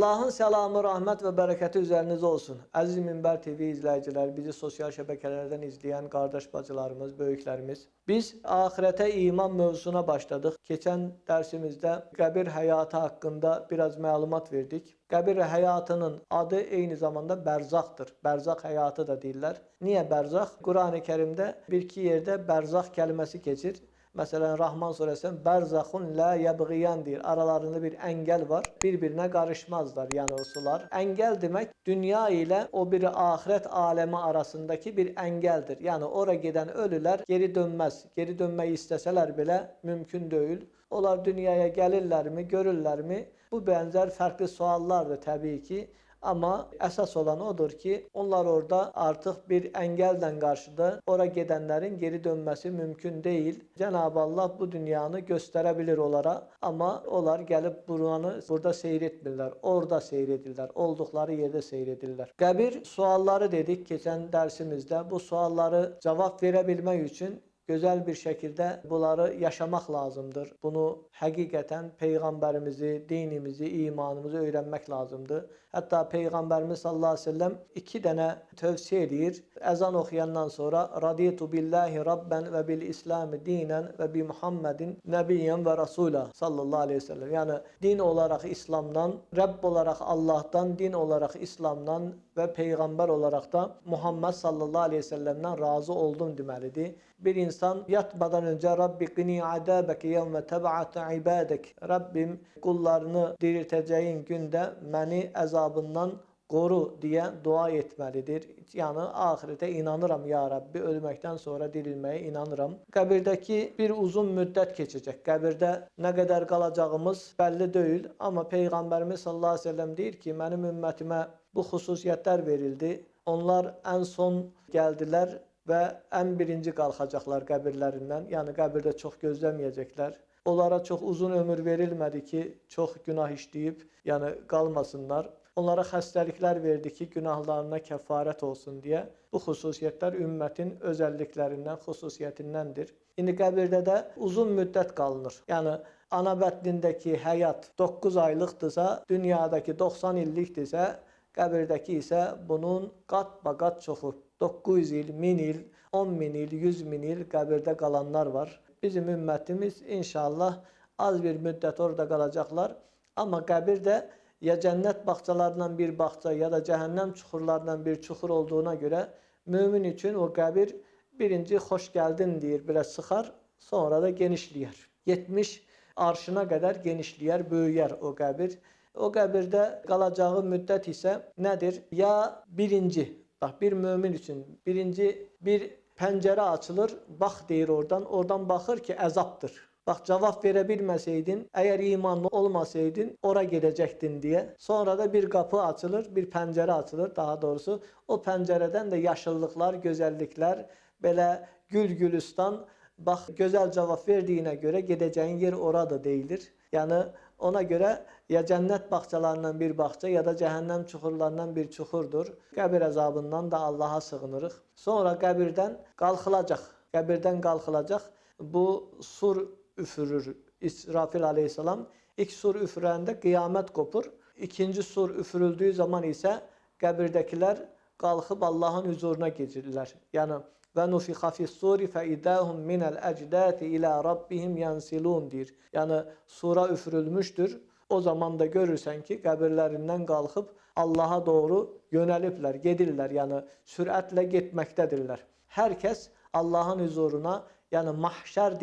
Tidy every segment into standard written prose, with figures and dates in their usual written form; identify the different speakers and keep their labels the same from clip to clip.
Speaker 1: Allah'ın selamı, rahmet ve bereketi üzerinize olsun. Aziz Minber TV izleyiciler, bizi sosyal şebekelerden izleyen kardeş bacılarımız, büyüklerimiz. Biz ahirete iman mevzusuna başladık. Geçen dersimizde kabir hayatı hakkında biraz malumat verdik. Kabir hayatının adı aynı zamanda berzahdır. Berzah hayatı da değiller. Niye berzah? Kur'an-ı Kerim'de bir iki yerde berzah kelimesi geçir. Mesela Rahman suresinde berzahun la yabgiyan diyor. Aralarında bir engel var. Birbirine karışmazlar yani o sular. Engel demek dünya ile o bir ahiret alemi arasındaki bir engeldir. Yani oraya giden ölüler geri dönmez. Geri dönmeyi isteseler bile mümkün değil. Onlar dünyaya gelirler mi, görürler mi? Bu benzer farklı suallardır tabii ki. Ama esas olan odur ki onlar orada artık bir engelden karşıda oraya gidenlerin geri dönmesi mümkün değil. Cenab-ı Allah bu dünyanı gösterebilir onlara ama onlar gelip burada seyretmirler. Orada seyredirler. Oldukları yerde seyredirler. Kabir sualları dedik geçen dersimizde. Bu sualları cevap verebilmek için güzel bir şekilde bunları yaşamak lazımdır. Bunu hakikaten Peygamberimizi, dinimizi, imanımızı öğrenmek lazımdır. Hatta Peygamberimiz sallallahu aleyhi ve sellem 2 tane tövsiye ediyor. Ezan okuyandan sonra Raditu billahi rabben ve bil islami dinen ve bi Muhammedin nebiyyen ve rasula sallallahu aleyhi ve sellem. Yani din olarak İslam'dan, Rabb olarak Allah'tan, din olarak İslam'dan ve peygamber olarak da Muhammed sallallahu aleyhi ve sellem'den razı oldum demelidir. Bir insan yatmadan önce Rabbi qini adabeke yevme teb'ate ibadek. Rabbim kullarını dirilteceğin günde beni azabından koru diye dua etmelidir. Yani ahirete inanırım ya Rabbi, ölmekten sonra dirilmeye inanırım. Kabirdeki bir uzun müddet geçecek. Kabirde ne kadar kalacağımız belli değil ama Peygamberimiz sallallahu aleyhi ve sellem deyir ki benim ümmetime bu hususiyetler verildi. Onlar en son geldiler ve en birinci kalkacaklar kabirlerinden. Yani kabirde çok gözlemeyecekler. Onlara çok uzun ömür verilmedi ki çok günah işleyip yani kalmasınlar. Onlara hastalıklar verdi ki günahlarına kefaret olsun diye. Bu hususiyetler ümmetin özelliklerinden, hususiyetindendir. Şimdi kabirde de uzun müddet kalınır. Yani ana bətnindeki hayat 9 aylıqdırsa, dünyadaki 90 illikdirsə, kabirdeki ise bunun kat bakat çoxu. 900 il, 1000 il, 10.000 il, 100.000 il kabirde kalanlar var. Bizim ümmetimiz inşallah az bir müddet orada kalacaklar. Ama kabirde ya cennet bahçelerden bir bahçe ya da cehennem çukurlarından bir çukur olduğuna göre mümin için o kabir birinci hoş geldin diye biraz sıkar, sonra da genişliyor. 70 arşına kadar genişliyor, büyüyer o kabir. O kabirde kalacağı müddet ise nedir? Ya birinci, bak bir mümin için birinci bir pencere açılır, bak deyir oradan bakır ki azaptır. Bak cevap verebilmeseydin, eğer imanlı olmasaydın oraya gidecektin diye. Sonra da bir kapı açılır, bir pencere açılır daha doğrusu. O pencereden de yaşıllıklar, güzellikler, böyle gül gülistan, bak güzel cevap verdiğine göre gideceğin yer orada değildir. Yani ona göre ya cennet bahçelerinden bir bahçe ya da cehennem çukurlarından bir çukurdur. Kabir azabından da Allah'a sığınırıq. Sonra kabirden kalkılacak. Kabirden kalkılacak. Bu sur üfürür İsrafil aleyhisselam. İlk sur üfürende kıyamet kopur. İkinci sur üfürüldüğü zaman ise kabirdekiler kalkıp Allah'ın huzuruna geçirler. Yani ve nufiha fis-suri fe idahum minel ecdati ila rabbihim yansilun dir. Yani sura üfürülmüştür. O zaman da görürsen ki kabirlerinden kalkıp Allah'a doğru yönelipler, gedirler. Yani süratle gitmektedirler. Herkes Allah'ın huzuruna yani mahşer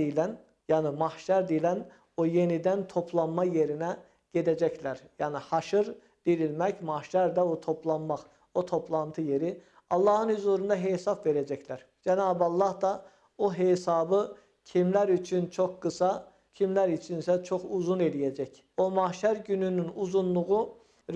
Speaker 1: dilen o yeniden toplanma yerine gidecekler. Yani haşır dirilmek, mahşer de o toplanmak, o toplantı yeri. Allah'ın huzurunda hesap verecekler. Cenab-ı Allah da o hesabı kimler için çok kısa, kimlər üçünsə çox uzun eləyəcək. O mahşər gününün uzunluğu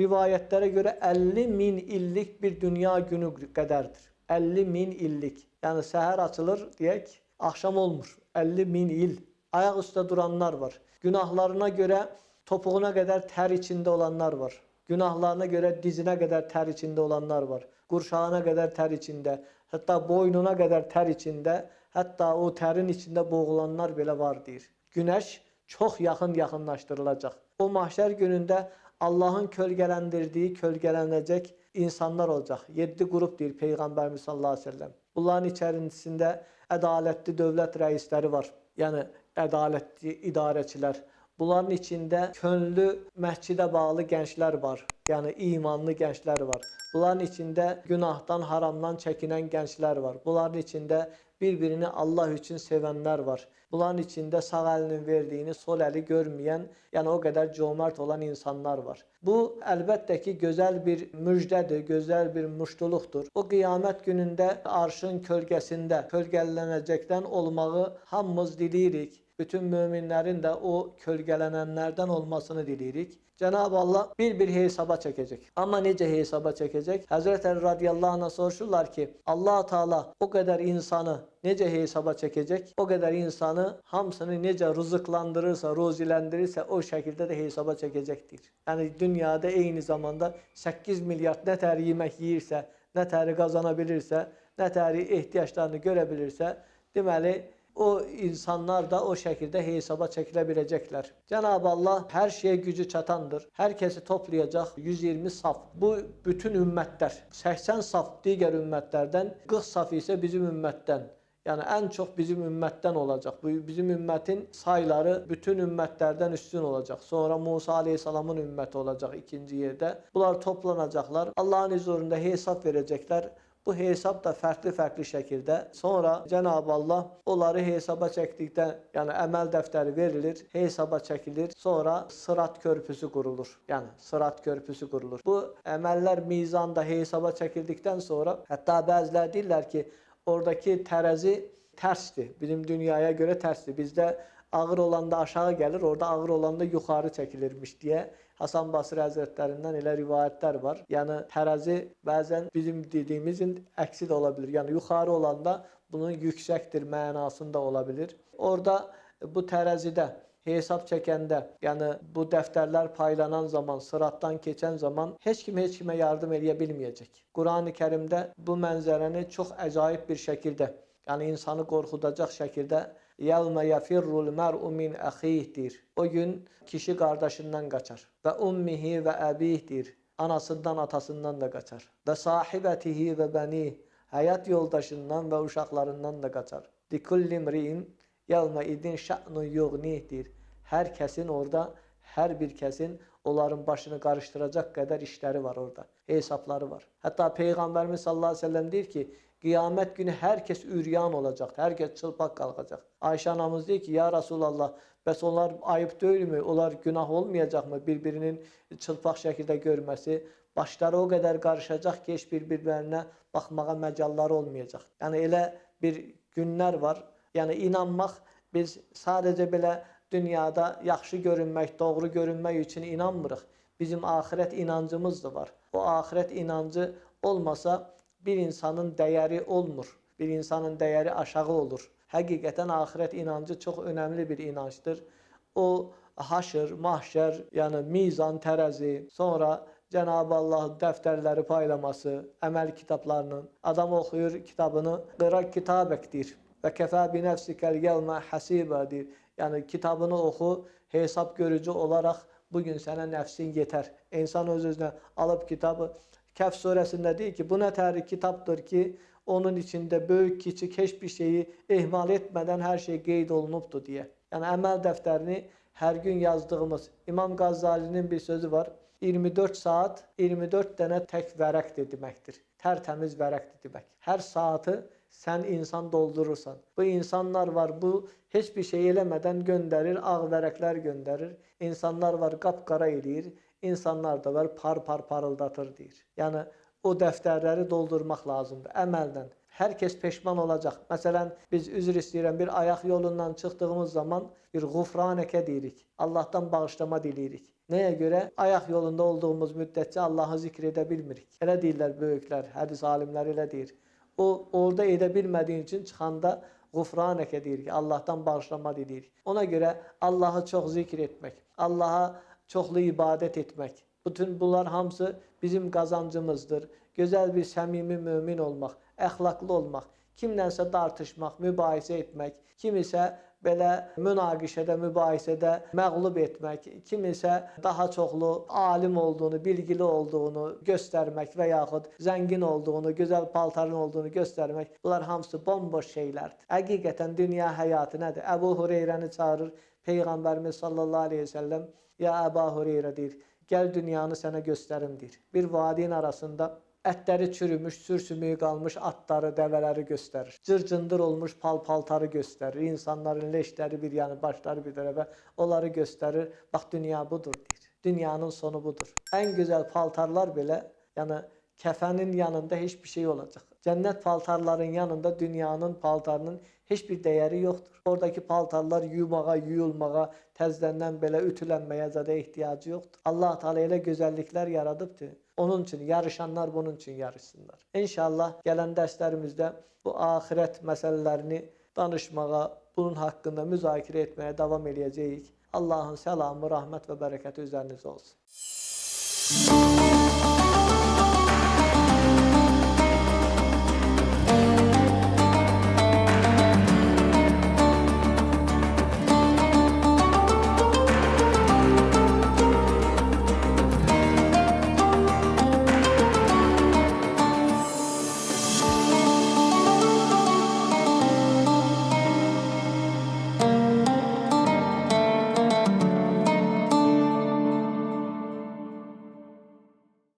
Speaker 1: rivayətlərə görə 50.000 illik bir dünya günü qədərdir. 50.000 illik. Yəni səhər açılır, deyək, axşam olmur. 50.000 il. Ayaq üstə duranlar var. Günahlarına görə topuğuna qədər tər içində olanlar var. Günahlarına görə dizinə qədər tər içində olanlar var. Qurşağına qədər tər içində, hətta boynuna qədər tər içində, hətta o tərin içində boğulanlar belə var deyir. Günəş çox yaxınlaşdırılacaq. O mahşər günündə Allahın kölgələndirdiyi, kölgələnəcək insanlar olacaq. 7 qrup deyir Peyğəmbərimiz sallallahu əleyhi və səlləm. Bunların içərisində ədalətli dövlət rəisləri var. Yəni ədalətli idarəçilər. Bunların içində könlü məscidə bağlı gənclər var. Yəni imanlı gənclər var. Bunların içində günahdan, haramdan çəkinən gənclər var. Bunların içində bir-birini Allah üçün sevənlər var. Bunların içində sağ əlinin verdiyini sol əli görməyən, yəni o qədər cömert olan insanlar var. Bu, əlbəttə ki, gözəl bir müjdədir, gözəl bir muştuluqdur. O qiyamət günündə arşın kölgəsində kölgələnəcəkdən olmağı hamımız diləyirik. Bütün möminlərin də o kölgələnənlərdən olmasını diləyirik. Cenab-ı Allah bir hesaba çəkəcək. Amma necə hesaba çəkəcək? Həzrət Əli radiyallahu anh'a soruşurlar ki, Allah Teala o qədər insanı necə hesaba çəkəcək? O qədər insanı hamısını necə rızıqlandırırsa, ruziləndirirsə o şəkildə də hesaba çəkəcəkdir. Yəni dünyada eyni zamanda 8 milyard nə təri yemək yeyirsə, nə təri qazana bilirsə, nə təri ehtiyaclarını görə bilirsə, deməli o insanlar da o şəkildə hesaba çəkilə biləcəklər. Cenab-ı Allah hər şeyə gücü çatandır. Hər kəsi toplayacaq 120 saf. Bu bütün ümmətlər. 80 saf digər ümmətlərdən, 40 saf isə bizim ümmətdən. Yəni ən çox bizim ümmətdən olacaq. Bu bizim ümmətin sayları bütün ümmətlərdən üstün olacaq. Sonra Musa Aleyhisselamın ümməti olacaq ikinci yerdə. Bunlar toplanacaqlar. Allahın huzurunda hesab verəcəklər. Bu hesab da fərqli şəkildə. Sonra Cenab-ı Allah onları hesaba çəkdikdən, yəni əməl dəftəri verilir, hesaba çəkilir, sonra sırat körpüsü qurulur. Yəni sırat körpüsü qurulur. Bu əməllər mizanda hesaba çəkildikdən sonra, hətta bəzilər deyirlər ki, oradakı tərəzi tərsdir. Bizim dünyaya görə tərsdir. Bizdə ağır olanda aşağı gəlir, orada ağır olanda yuxarı çəkilirmiş deyə Hasan Basri Həzrətlərindən elə rivayətlər var. Yəni tərəzi bəzən bizim dediyimizin əksi də ola bilir. Yəni yuxarı olanda bunun yüksəkdir mənasında ola bilir. Orada bu tərəzidə hesab çəkəndə, yəni bu dəftərlər paylanan zaman, sıratdan keçən zaman heç kimə yardım edə bilməyəcək. Qurani Kərimdə bu mənzərəni çox əcaib bir şəkildə, yəni insanı qorxudacaq şəkildə يَوْمَ يَفِرُّ الْمَرْءُ مِنْ أَخِيهِdir. O gün kişi qardaşından qaçar. Və ummihi və əbihdir. Anasından, atasından da qaçar. Və sahibətihi və bənih. Həyat yoldaşından və uşaqlarından da qaçar. لِكُلِّ مْرِئٍ يَوْمَ اِذٍ شَأْنُ يُغْنِهِdir. Hər kəsin orada, hər bir kəsin onların başını qarışdıracaq qədər işləri var orada. Hesabları var. Hətta Peyğəmbərimiz sallallahu əleyhi və səlləm deyir ki, qiyamət günü hər kəs üryan olacaq, hər kəs çılpaq qalxacaq. Ayşə anamız deyir ki, ya Rasulallah, bəs onlar ayıb deyilmi? Onlar günah olmayacaqmı bir-birinin çılpaq şəkildə görməsi? Başları o qədər qarışacaq ki, heç bir-birlərinə baxmağa məcalları olmayacaq. Yəni elə bir günlər var. Yəni inanmaq, biz sadəcə belə dünyada yaxşı görünmək, doğru görünmək üçün inanmırıq. Bizim axirət inancımız da var. O axirət inancı olmasa bir insanın dəyəri olmur. Bir insanın dəyəri aşağı olur. Həqiqətən axirət inancı çox önəmli bir inancdır. O haşr, mahşər, yəni mizan, tərəzi, sonra Cenab-ı Allah dəftərləri paylaması, əməl kitablarının, adam oxuyur kitabını, qıra kitabək deyir. Və kəfə bi nəfsikəl yevmə həsibə deyir. Yəni kitabını oxu, hesab görücü olaraq bugün sənə nəfsin yetər. İnsan öz-özünə alıb kitabı, Kəhf surəsində deyir ki, bu nə təri kitabdır ki, onun içində böyük, kiçik, heç bir şeyi ehmal etmədən hər şey qeyd olunubdur deyə. Yəni əməl dəftərini hər gün yazdığımız İmam Qazzalinin bir sözü var. 24 saat, 24 dənə tək vərəqdir deməkdir. Tərtəmiz vərəqdir demək. Hər saatı sən insan doldurursan. Bu insanlar var, bu heç bir şey eləmədən göndərir, ağ vərəqlər göndərir. İnsanlar var, qapqara eləyir. İnsanlar da var, par parıldatır deyir. Yəni o dəftərləri doldurmaq lazımdır əməldən. Herkes peşman olacaq. Məsələn, biz üzr istəyirəm, bir ayaq yolundan çıxdığımız zaman birğufranəkə deyirik. Allahdan bağışlama diləyirik. Nəyə görə? Ayaq yolunda olduğumuz müddətcə Allahı zikr edə bilmirik. Elə deyirlər böyüklər, hədis alimləri elə deyir. O, orada edə bilmədiyin üçün çıxandağufranəkə deyirik, Allahdan bağışlama diləyirik. Ona görə Allahı çox zikr etmək, Allaha çoxlu ibadət etmək. Bütün bunlar hamısı bizim qazancımızdır. Gözəl bir səmimi mömin olmaq, əxlaqlı olmaq, kimlənsə dartışmaq, mübahisə etmək, kim isə belə münaqişədə, mübahisədə məğlub etmək, kim isə daha çoxlu alim olduğunu, bilgili olduğunu göstərmək və yaxud zəngin olduğunu, gözəl paltarın olduğunu göstərmək, bunlar hamısı bomboş şeylərdir. Həqiqətən dünya həyatı nədir? Əbu Hureyrəni çağırır, Peyğəmbərimiz sallallahu aleyhi ve sellem, ya Əbu Hureyrə deyir, gəl dünyanı sənə göstərim deyir. Bir vadinin arasında ətləri çürümüş, sürsümüyü qalmış atları, dəvələri göstərir. Cır-cındır olmuş pal-paltarı göstərir. İnsanların leşləri bir yanı, başları bir tərəfə onları göstərir. Bax, dünya budur deyir. Dünyanın sonu budur. Ən gözəl paltarlar belə, yəni kəfənin yanında heç bir şey olacaq. Cənnət paltarların yanında dünyanın paltarının heç bir dəyəri yoxdur. Oradakı paltarlar yumağa, yuyulmağa, təzədən belə ütülənməyə zədə ehtiyacı yoxdur. Allah Teala elə gözəlliklər yaradıbdır. Onun üçün yarışanlar bunun üçün yarışsınlar. İnşallah gələn dərslərimizdə bu axirət məsələlərini danışmağa, bunun haqqında müzakirə etməyə davam edəcəyik. Allahın səlamı, rəhmət və bərəkəti üzərinizə olsun.